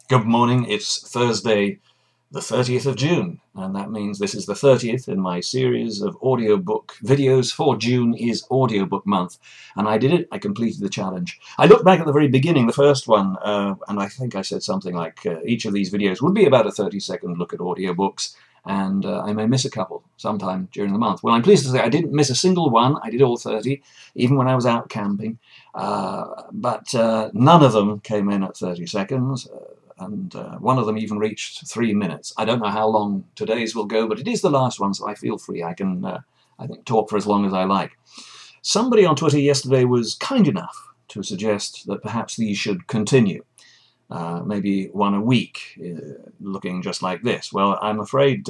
Good morning, it's Thursday the 30th of June, and that means this is the 30th in my series of audiobook videos for June Is Audiobook Month. And I did it, I completed the challenge. I looked back at the very beginning, the first one, and I think I said something like each of these videos would be about a 30-second look at audiobooks, and I may miss a couple sometime during the month. Well, I'm pleased to say I didn't miss a single one. I did all 30, even when I was out camping, but none of them came in at 30 seconds. And one of them even reached 3 minutes. I don't know how long today's will go, but it is the last one, so I feel free. I can, I think, talk for as long as I like. Somebody on Twitter yesterday was kind enough to suggest that perhaps these should continue. Maybe one a week, looking just like this. Well, I'm afraid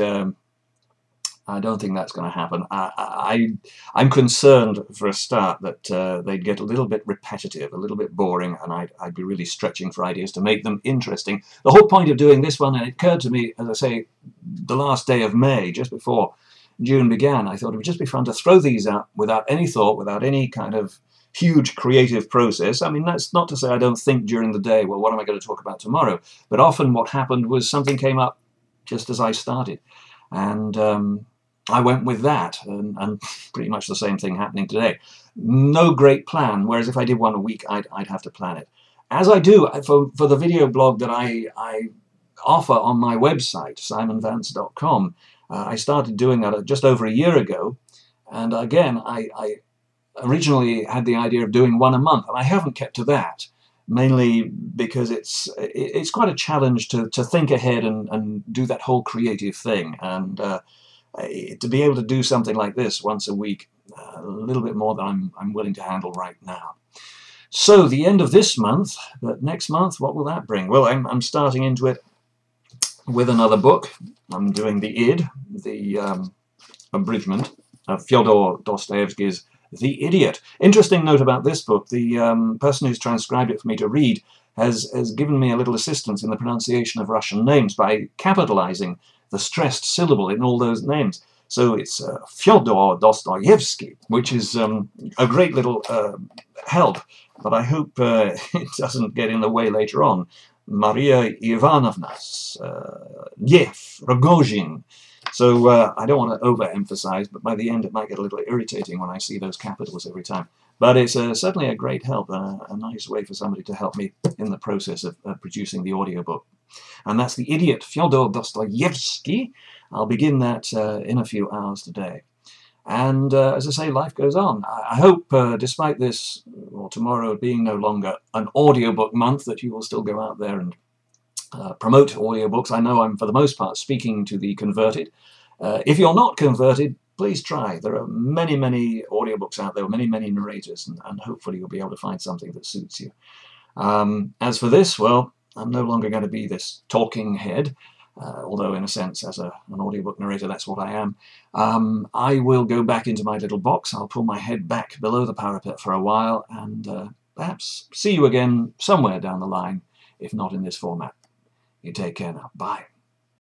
I don't think that's going to happen. I'm concerned, for a start, that they'd get a little bit repetitive, a little bit boring, and I'd be really stretching for ideas to make them interesting. The whole point of doing this one, and it occurred to me, as I say, the last day of May, just before June began, I thought it would just be fun to throw these out without any thought, without any kind of huge creative process. I mean, that's not to say I don't think during the day, well, what am I going to talk about tomorrow? But often what happened was something came up just as I started. And I went with that, and pretty much the same thing happening today. No great plan, whereas if I did one a week, I'd have to plan it. As I do for the video blog that I offer on my website, simonvance.com, I started doing that just over a year ago, and again, I originally had the idea of doing one a month, and I haven't kept to that, mainly because it's quite a challenge to think ahead and do that whole creative thing, and to be able to do something like this once a week, a little bit more than I'm willing to handle right now. So the end of this month, but next month, what will that bring? Well, I'm starting into it with another book. I'm doing the Id, the abridgment of Fyodor Dostoevsky's The Idiot. Interesting note about this book, the person who's transcribed it for me to read has given me a little assistance in the pronunciation of Russian names by capitalizing the stressed syllable in all those names. So it's Fyodor Dostoevsky, which is a great little help, but I hope it doesn't get in the way later on. Maria Ivanovna's, Yev, Rogozhin. So I don't want to overemphasize, but by the end it might get a little irritating when I see those capitals every time. But it's certainly a great help, a nice way for somebody to help me in the process of producing the audiobook. And that's The Idiot, Fyodor Dostoevsky. I'll begin that in a few hours today. And as I say, life goes on. I hope, despite this, or tomorrow being no longer an audiobook month, that you will still go out there and promote audiobooks. I know I'm, for the most part, speaking to the converted. If you're not converted, please try. There are many, many audiobooks out there, many, many narrators, and hopefully you'll be able to find something that suits you. As for this, well, I'm no longer going to be this talking head, although in a sense, as an audiobook narrator, that's what I am. I will go back into my little box. I'll pull my head back below the parapet for a while, and perhaps see you again somewhere down the line, if not in this format. You take care now. Bye.